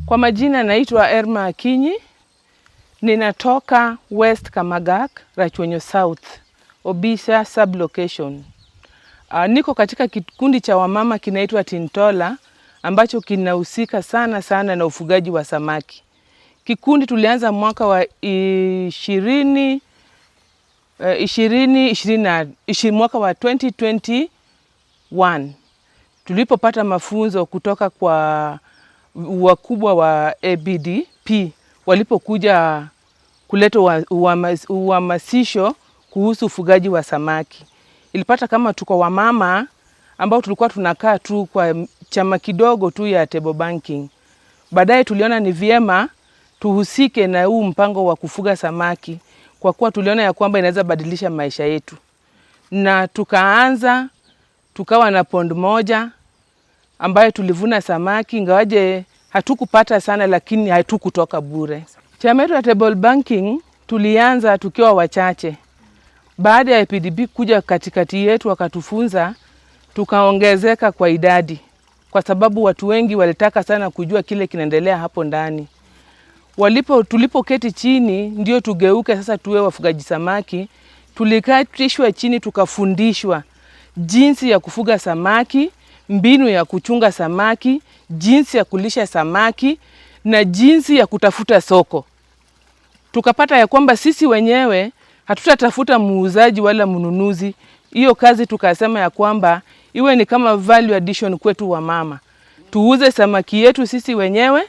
Kwa majina naitwa Erma Akinyi, ninatoka West Kamagak, Rachwenyo South, Obisa sublocation. Niko katika kikundi cha wamama kinaitwa Tintola, ambacho kinahusika sana na ufugaji wa samaki. Kikundi tulianza mwaka wa mwaka wa 2021. Tulipopata mafunzo kutoka kwa wakubwa wa ABDP walipokuja kuleta uhamasisho kuhusu ufugaji wa samaki. Ilipata kama tuko wamama ambao tulikuwa tunakaa tu kwa chama kidogo tu ya table banking. Baadaye tuliona ni vyema tuhusike na huu mpango wa kufuga samaki, kwa kuwa tuliona ya kwamba inaweza badilisha maisha yetu. Na tukawa na pond moja ambayo tulivuna samaki, ingawaje hatukupata sana, lakini hatukutoka bure. Chama yetu ya table banking tulianza tukiwa wachache. Baada ya APDB kuja katikati yetu wakatufunza, tukaongezeka kwa idadi, kwa sababu watu wengi walitaka sana kujua kile kinaendelea hapo ndani. Tulipoketi chini ndio tugeuke sasa tuwe wafugaji samaki. Tulikatishwa chini tukafundishwa jinsi ya kufuga samaki, mbinu ya kuchunga samaki, jinsi ya kulisha samaki na jinsi ya kutafuta soko. Tukapata ya kwamba sisi wenyewe hatutatafuta muuzaji wala mnunuzi. Hiyo kazi tukasema ya kwamba iwe ni kama value addition kwetu wa mama. Tuuze samaki yetu sisi wenyewe,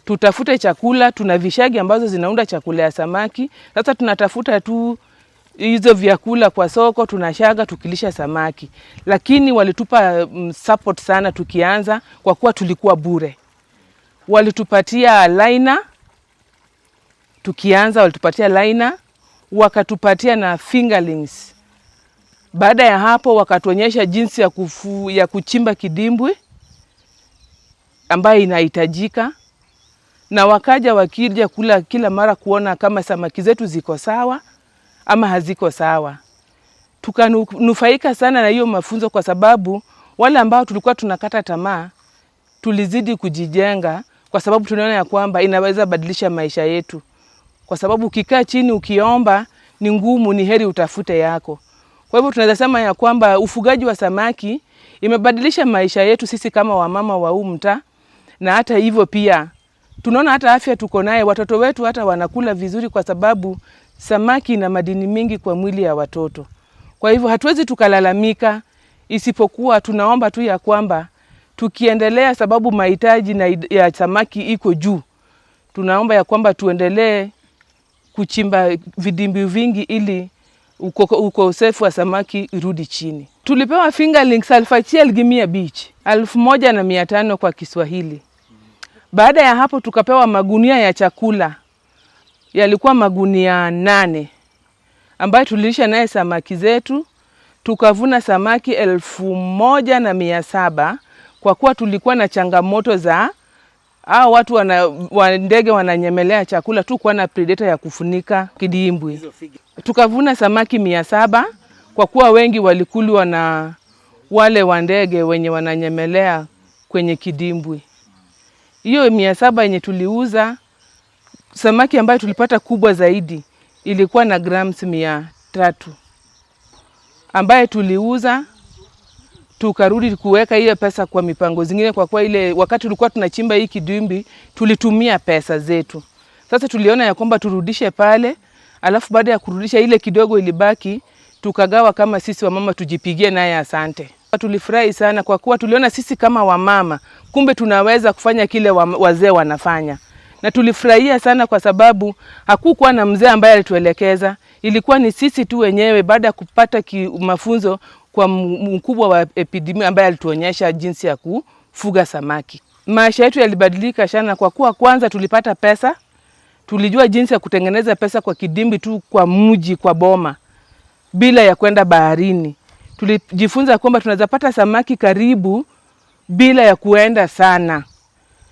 tutafute chakula, tuna vishagi ambazo zinaunda chakula ya samaki. Sasa tunatafuta tu hizo vyakula kwa soko, tunashaga tukilisha samaki. Lakini walitupa support sana tukianza, kwa kuwa tulikuwa bure. Walitupatia liner, tukianza walitupatia liner, wakatupatia na fingerlings. Baada ya hapo wakatuonyesha jinsi ya kuchimba kidimbwi ambayo inahitajika, na wakaja wakija kila mara kuona kama samaki zetu ziko sawa ama haziko sawa. Tukanufaika sana na hiyo mafunzo, kwa sababu wale ambao tulikuwa tunakata tamaa tulizidi kujijenga, kwa sababu tunaona ya kwamba inaweza badilisha maisha yetu. Kwa sababu ukikaa chini ukiomba ni ngumu, ni heri utafute yako. Kwa hivyo tunaweza sema ya kwamba ufugaji wa samaki imebadilisha maisha yetu sisi kama wamama wa mtaa. Na hata hivyo pia tunaona hata afya tuko naye, watoto wetu hata wanakula vizuri, kwa sababu samaki ina madini mingi kwa mwili ya watoto. Kwa hivyo hatuwezi tukalalamika, isipokuwa tunaomba tu ya kwamba tukiendelea, sababu mahitaji ya samaki iko juu, tunaomba ya kwamba tuendelee kuchimba vidimbi vingi ili ukosefu wa samaki irudi chini. Tulipewa fingerlings Alphachiel Gimia Beach 1500 kwa Kiswahili. Baada ya hapo tukapewa magunia ya chakula, yalikuwa magunia 8 ambayo tulilisha naye samaki zetu. Tukavuna samaki 1700, kwa kuwa tulikuwa na changamoto za watu ndege wananyemelea chakula, tu kwa na predator ya kufunika kidimbwi. Tukavuna samaki 700, kwa kuwa wengi walikuliwa na wale wandege wenye wananyemelea kwenye kidimbwi. Hiyo 700 yenye tuliuza, samaki ambayo tulipata kubwa zaidi ilikuwa na grams 300, ambaye tuliuza tukarudi kuweka ile pesa kwa mipango zingine, kwa kuwa ile wakati tulikuwa tunachimba hii kidimbwi tulitumia pesa zetu. Sasa tuliona ya kwamba turudishe pale, alafu baada ya kurudisha ile kidogo ilibaki tukagawa kama sisi wamama tujipigie naye asante. Tulifurahi sana, kwa kuwa tuliona sisi kama wamama kumbe tunaweza kufanya kile wazee wanafanya. Na tulifurahia sana, kwa sababu hakukuwa na mzee ambaye alituelekeza, ilikuwa ni sisi tu wenyewe, baada ya kupata mafunzo kwa mkubwa wa APDB ambaye alituonyesha jinsi ya kufuga samaki. Maisha yetu yalibadilika sana, kwa kuwa kwanza tulipata pesa, tulijua jinsi ya kutengeneza pesa kwa kidimbwi tu kwa mji, kwa boma, bila ya kwenda baharini. Tulijifunza kwamba tunaweza pata samaki karibu bila ya kuenda sana.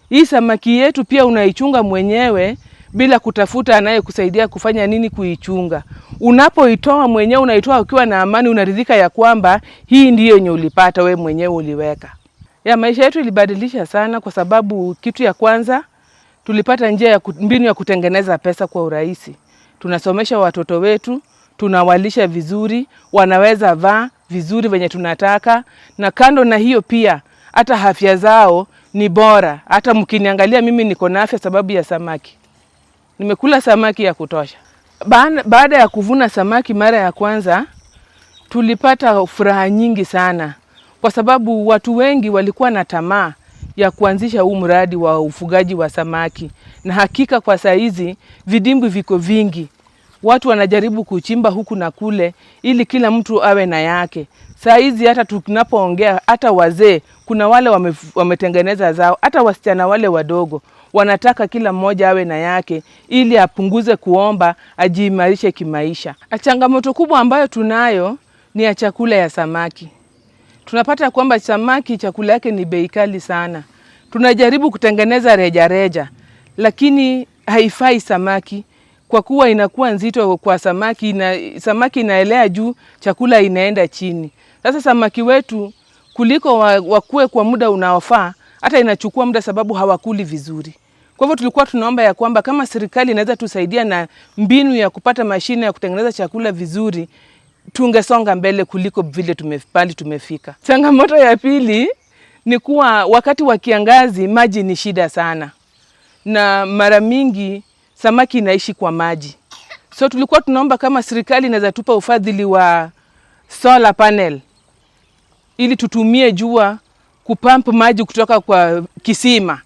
Hii samaki yetu pia unaichunga mwenyewe bila kutafuta anayekusaidia kufanya nini kuichunga. Unapoitoa mwenyewe, unaitoa ukiwa na amani, unaridhika ya kwamba hii ndiyo yenye ulipata wewe mwenyewe uliweka. Ya maisha yetu ilibadilisha sana kwa sababu kitu ya kwanza tulipata njia ya mbinu ya kutengeneza pesa kwa urahisi. Tunasomesha watoto wetu, tunawalisha vizuri, wanaweza vaa vizuri venye tunataka, na kando na hiyo pia hata afya zao ni bora. Hata mkiniangalia mimi niko na afya sababu ya samaki. Nimekula samaki ya kutosha. Baada ya kuvuna samaki mara ya kwanza, tulipata furaha nyingi sana kwa sababu watu wengi walikuwa na tamaa ya kuanzisha huu mradi wa ufugaji wa samaki. Na hakika kwa saizi vidimbwi viko vingi. Watu wanajaribu kuchimba huku na kule ili kila mtu awe na yake. Saizi hata tunapoongea hata wazee, kuna wale wametengeneza zao, hata wasichana wale wadogo wanataka kila mmoja awe na yake ili apunguze kuomba, ajiimarishe kimaisha. Changamoto kubwa ambayo tunayo ni ya chakula ya samaki. Tunapata kwamba samaki chakula yake ni bei kali sana. Tunajaribu kutengeneza reja reja, lakini haifai samaki kwa kuwa inakuwa nzito kwa samaki, samaki inaelea juu, chakula inaenda chini. Sasa samaki wetu kuliko wakue kwa muda unaofaa, hata inachukua muda sababu hawakuli vizuri. Kwa hivyo tulikuwa tunaomba ya kwamba kama serikali inaweza tusaidia na mbinu ya kupata mashine ya kutengeneza chakula vizuri, tungesonga mbele kuliko vile tumefika. Changamoto ya pili ni kuwa wakati wa kiangazi maji ni shida sana. Na mara mingi samaki inaishi kwa maji. So tulikuwa tunaomba kama serikali inaweza tupa ufadhili wa solar panel ili tutumie jua kupampu maji kutoka kwa kisima.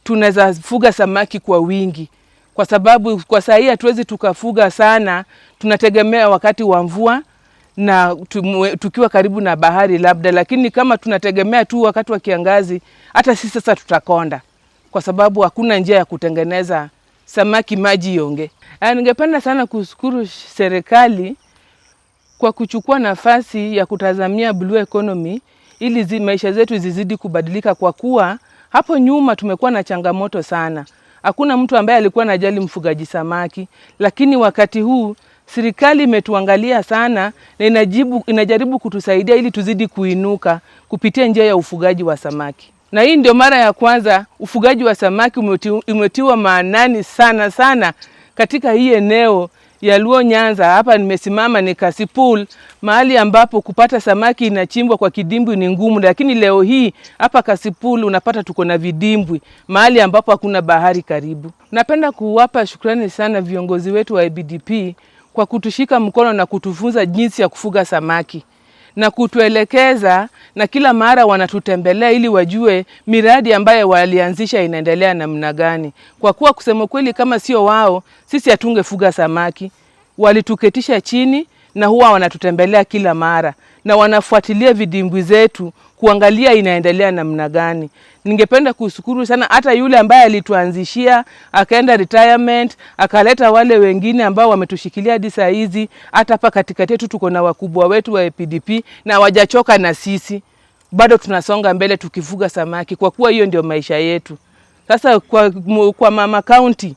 Tunaweza fuga samaki kwa wingi. Kwa sababu kwa saa hii hatuwezi tukafuga sana, tunategemea wakati wa mvua na tukiwa karibu na bahari labda, lakini kama tunategemea tu wakati wa kiangazi, hata sisi sasa tutakonda kwa sababu hakuna njia ya kutengeneza samaki maji yonge. Ningependa sana kushukuru serikali kwa kuchukua nafasi ya kutazamia blue economy ili maisha zetu zizidi kubadilika, kwa kuwa hapo nyuma tumekuwa na changamoto sana. Hakuna mtu ambaye alikuwa anajali mfugaji samaki, lakini wakati huu serikali imetuangalia sana na inajaribu kutusaidia ili tuzidi kuinuka kupitia njia ya ufugaji wa samaki. Na hii ndio mara ya kwanza ufugaji wa samaki umetiwa maanani sana sana katika hii eneo ya Luo Nyanza. Hapa nimesimama ni Kasipul, mahali ambapo kupata samaki inachimbwa kwa kidimbwi ni ngumu, lakini leo hii hapa Kasipul unapata tuko na vidimbwi, mahali ambapo hakuna bahari karibu. Napenda kuwapa shukrani sana viongozi wetu wa ABDP kwa kutushika mkono na kutufunza jinsi ya kufuga samaki na kutuelekeza, na kila mara wanatutembelea ili wajue miradi ambayo walianzisha inaendelea namna gani. Kwa kuwa kusema kweli kama sio wao sisi hatungefuga samaki. Walituketisha chini na huwa wanatutembelea kila mara na wanafuatilia vidimbwi zetu kuangalia inaendelea namna gani. Ningependa kushukuru sana hata yule ambaye alituanzishia akaenda retirement, akaleta wale wengine ambao wametushikilia hadi saa hizi. Hata hapa katikati yetu tuko na wakubwa wetu wa APDP na hawajachoka na sisi. Bado tunasonga mbele tukifuga samaki kwa kuwa hiyo ndio maisha yetu. Sasa kwa mama county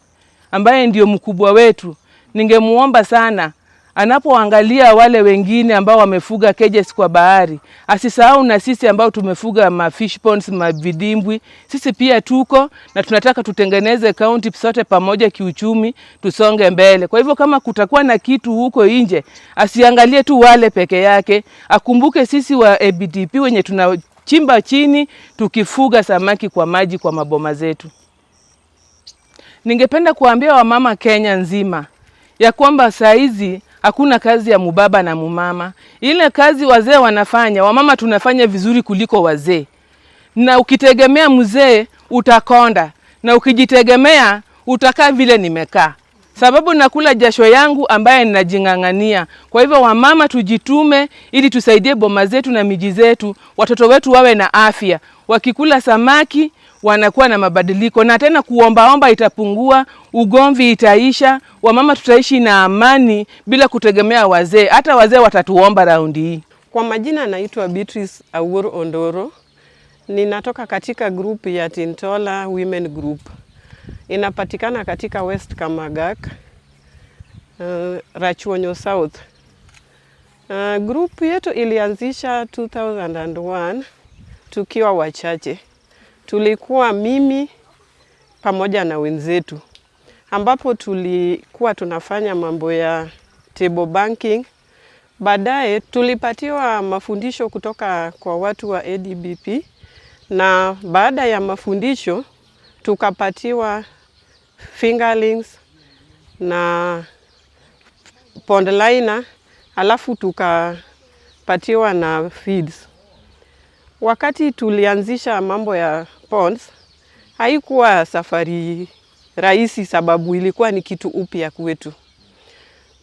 ambaye ndio mkubwa wetu, ningemuomba sana anapoangalia wale wengine ambao wamefuga cages kwa bahari, asisahau na sisi ambao tumefuga ma fish ponds, mavidimbwi. Sisi pia tuko na tunataka tutengeneze county sote pamoja kiuchumi, tusonge mbele. Kwa hivyo kama kutakuwa na kitu huko nje, asiangalie tu wale peke yake, akumbuke sisi wa ABDP wenye tunachimba chini tukifuga samaki kwa maji kwa maboma zetu. Ningependa kuambia wamama Kenya nzima ya kwamba saa hizi hakuna kazi ya mubaba na mumama. Ile kazi wazee wanafanya, wamama tunafanya vizuri kuliko wazee. Na ukitegemea mzee utakonda, na ukijitegemea utakaa vile nimekaa. Sababu nakula jasho yangu ambaye ninajingangania. Kwa hivyo wamama tujitume ili tusaidie boma zetu na miji zetu, watoto wetu wawe na afya. Wakikula samaki wanakuwa na mabadiliko, na tena kuombaomba itapungua, ugomvi itaisha, wamama tutaishi na amani bila kutegemea wazee. Hata wazee watatuomba raundi hii. Kwa majina naitwa Beatrice Awuor Ondoro. Ninatoka katika group ya Tintola Women Group. Inapatikana katika West Kamagak, Rachuonyo South. Group yetu ilianzisha 2001 tukiwa wachache. Tulikuwa mimi pamoja na wenzetu, ambapo tulikuwa tunafanya mambo ya table banking. Baadaye tulipatiwa mafundisho kutoka kwa watu wa ADBP, na baada ya mafundisho tukapatiwa fingerlings na pond liner, alafu tukapatiwa na feeds. Wakati tulianzisha mambo ya ponds, haikuwa safari rahisi sababu ilikuwa ni kitu upya kwetu.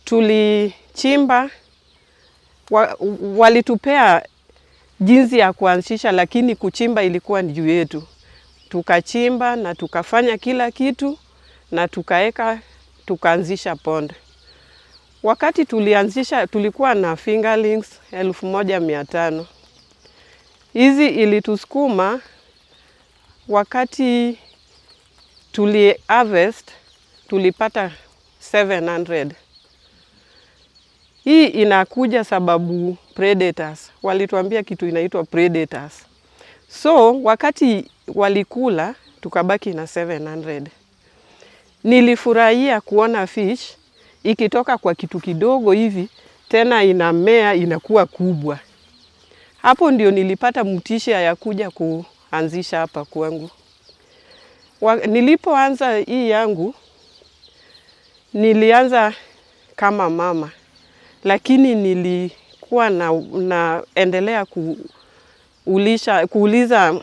Tulichimba, walitupea jinsi ya kuanzisha, lakini kuchimba ilikuwa ni juu yetu. Tukachimba na tukafanya kila kitu na tukaanzisha pond. Wakati tulianzisha tulikuwa na fingerlings 1500. Hizi ilitusukuma wakati tuli harvest tulipata 700. Hii inakuja sababu predators. Walituambia kitu inaitwa predators. So wakati walikula tukabaki na 700. Nilifurahia kuona fish ikitoka kwa kitu kidogo hivi tena inamea inakuwa kubwa. Hapo ndio nilipata motisha ya kuja kuanzisha hapa kwangu. Nilipoanza hii yangu nilianza kama mama, lakini nilikuwa naendelea kuuliza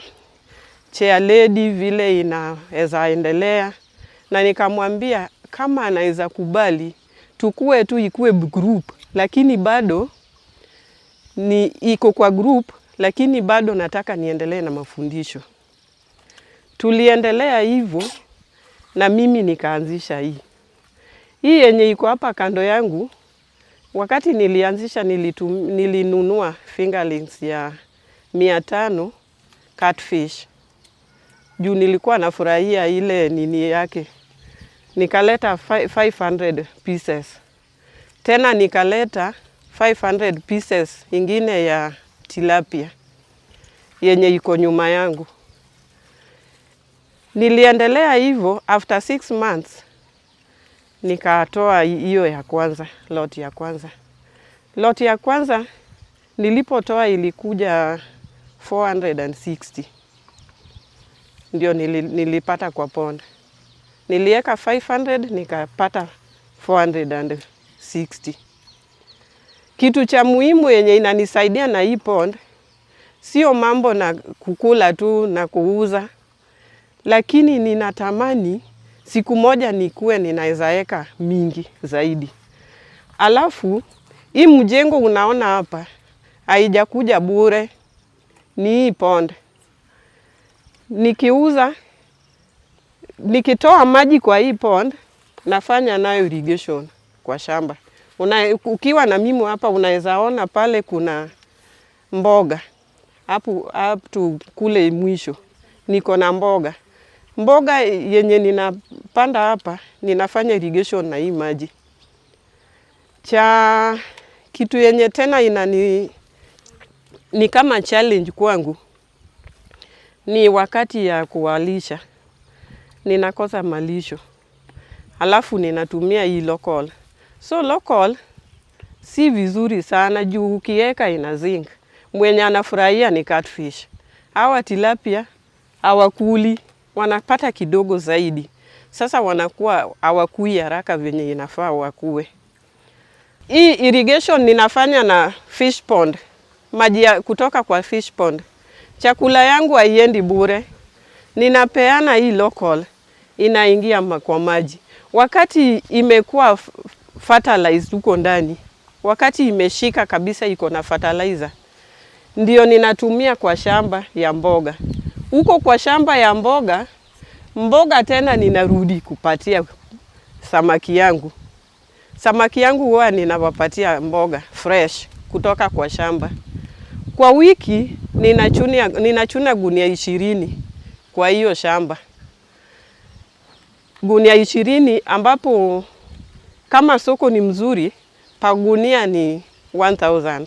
chair lady vile inaweza endelea, na nikamwambia kama anaweza kubali tukue tu ikue group, lakini bado iko kwa group, lakini bado nataka niendelee na mafundisho. Tuliendelea hivyo na mimi nikaanzisha hii. Hii yenye iko hapa kando yangu, wakati nilianzisha nilinunua fingerlings ya 500 catfish. Juu nilikuwa nafurahia ile nini yake. Nikaleta 500 pieces. Tena nikaleta 500 pieces ingine ya tilapia yenye iko nyuma yangu. Niliendelea hivyo. After 6 months nikatoa hiyo ya kwanza, lot ya kwanza. Lot ya kwanza nilipotoa ilikuja 460. Ndio nilipata kwa pond. Nilieka 500 nikapata 460. Kitu cha muhimu yenye inanisaidia na hii pond sio mambo na kukula tu na kuuza, lakini ninatamani siku moja nikuwe ninawezaeka mingi zaidi. Alafu hii mjengo unaona hapa haijakuja bure, ni hii pond. Nikiuza, nikitoa maji kwa hii pond nafanya nayo irrigation kwa shamba. Ukiwa na mimi hapa unaweza ona pale kuna mboga. Hapo kule mwisho niko na mboga. Mboga yenye ninapanda hapa ninafanya irrigation na hii maji. Kitu yenye tena ni kama challenge kwangu ni wakati ya kuwalisha. Ninakosa malisho. Alafu ninatumia hii local. So local si vizuri sana juu ukieka ina zinc. Mwenye anafurahia ni catfish. Hawa tilapia hawakuli, wanapata kidogo zaidi. Sasa wanakuwa hawakui haraka venye inafaa wakue. Hii irrigation ninafanya na fish pond. Maji kutoka kwa fish pond. Chakula yangu haiendi bure. Ninapeana hii local, inaingia kwa maji. Wakati imekuwa fertilized huko ndani, wakati imeshika kabisa iko na fertilizer, ndio ninatumia kwa shamba ya mboga. Huko kwa shamba ya mboga tena ninarudi kupatia samaki yangu. Samaki yangu huwa ninawapatia mboga fresh kutoka kwa shamba. Kwa wiki ninachuna gunia 20 kwa hiyo shamba. Gunia 20 ambapo kama soko ni mzuri, pa gunia ni 1000.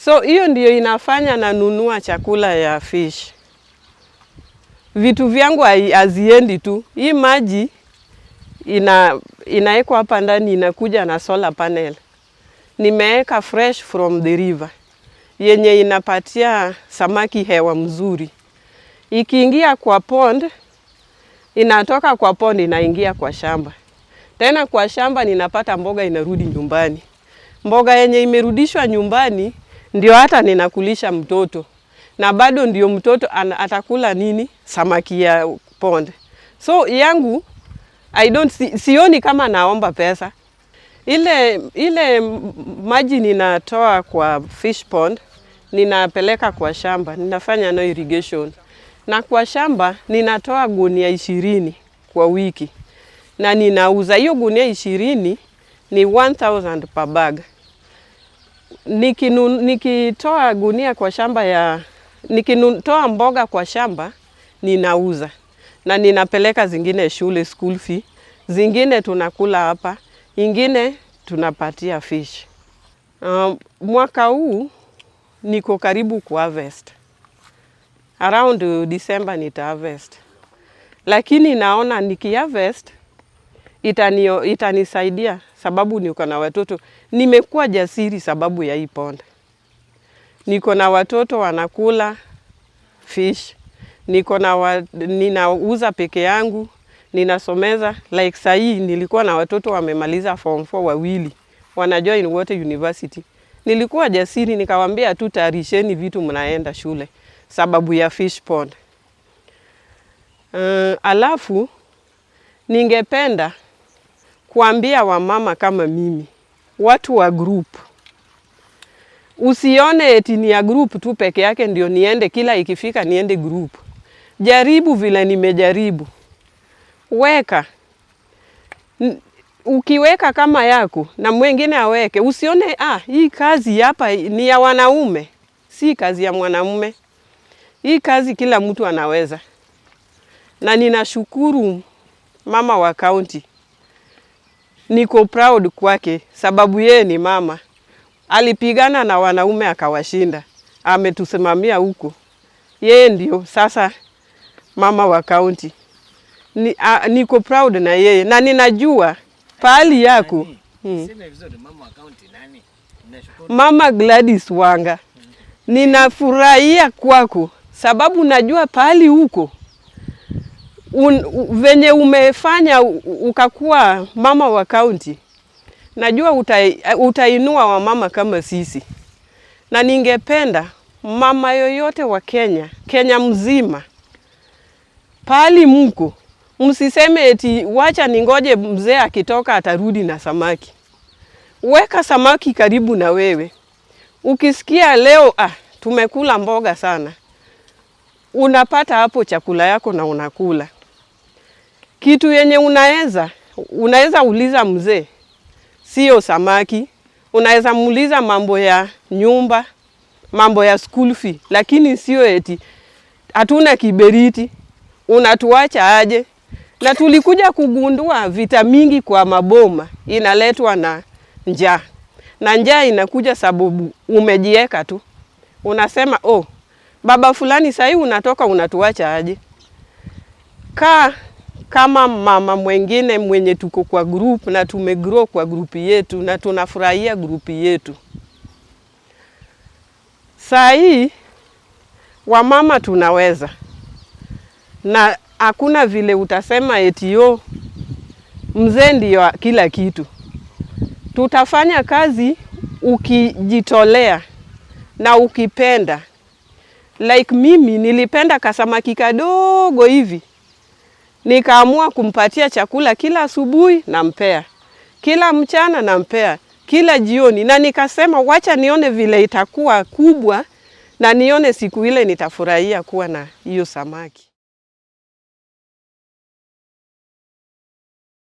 So hiyo ndio inafanya nanunua chakula ya fish. Vitu vyangu haziendi tu. Hii maji inaekwa hapa ndani, inakuja na solar panel. Nimeeka fresh from the river, yenye inapatia samaki hewa mzuri. Ikiingia kwa pond, inatoka kwa pond inaingia kwa shamba. Tena kwa shamba ninapata mboga inarudi nyumbani. Mboga yenye imerudishwa nyumbani ndio hata ninakulisha mtoto. Na bado ndio mtoto atakula nini? Samaki ya pond. So yangu sioni kama naomba pesa. Ile maji ninatoa kwa fish pond, ninapeleka kwa shamba, ninafanya no irrigation. Na kwa shamba ninatoa gunia 20 kwa wiki. Na ninauza hiyo gunia 20 ni 1000 per bag. Nikitoa gunia kwa shamba nikitoa mboga kwa shamba, ninauza. Na ninapeleka zingine shule, school fee. Zingine tunakula hapa, ingine tunapatia fish. Mwaka huu niko karibu ku harvest. Around December nita harvest. Lakini naona niki-harvest itanisaidia sababu niko na watoto. Nimekuwa jasiri sababu ya hii pond. Niko na watoto wanakula fish. Ninauza peke yangu, ninasomeza. Like sahi nilikuwa na watoto wamemaliza form 4 wawili. Wanajoin wote university. Nilikuwa jasiri nikawaambia tu tayarisheni vitu mnaenda shule sababu ya fish pond. Alafu ningependa kuambia wamama kama mimi, watu wa group. Usione eti ni ya group tu peke yake ndio niende, kila ikifika niende group. Jaribu vile nimejaribu. Weka. Ukiweka kama yako na mwingine aweke, usione hii kazi hapa ni ya wanaume. Si kazi ya mwanamume. Hii kazi kila mtu anaweza. Na ninashukuru mama wa county. Niko proud kwake sababu yeye ni mama. Alipigana na wanaume akawashinda. Ametusimamia huko. Yeye ndio sasa mama wa county. Niko proud na yeye na ninajua pahali yako. Sema vizuri mama wa county nani? Ninashukuru. Mama Gladys Wanga. Ninafurahia kwako sababu najua pahali huko. Venye umefanya ukakuwa mama wa county. Najua utainua wa mama kama sisi. Na ningependa mama yoyote wa Kenya mzima, pahali mko, msiseme eti wacha ningoje mzee akitoka atarudi na samaki. Weka samaki karibu na wewe. Ukisikia leo tumekula mboga sana, unapata hapo chakula yako na unakula. Kitu yenye unaweza uliza mzee, sio samaki. Unaweza muuliza mambo ya nyumba, mambo ya school fee, lakini sio eti hatuna kiberiti, unatuacha aje. Na tulikuja kugundua vita mingi kwa maboma inaletwa na njaa. Na njaa inakuja sababu umejieka tu. Unasema baba fulani sahi unatoka unatuacha aje. Kama mama mwengine mwenye tuko kwa group na tumegrow kwa group yetu na tunafurahia group yetu. Sahi wamama tunaweza. Na hakuna vile utasema eti mzee ndio kila kitu. Tutafanya kazi ukijitolea na ukipenda. Like mimi nilipenda kasamaki kadogo hivi. Nikaamua kumpatia chakula kila asubuhi nampea. Kila mchana nampea. Kila jioni. Na nikasema wacha nione vile itakuwa kubwa na nione siku ile nitafurahia kuwa na hiyo samaki.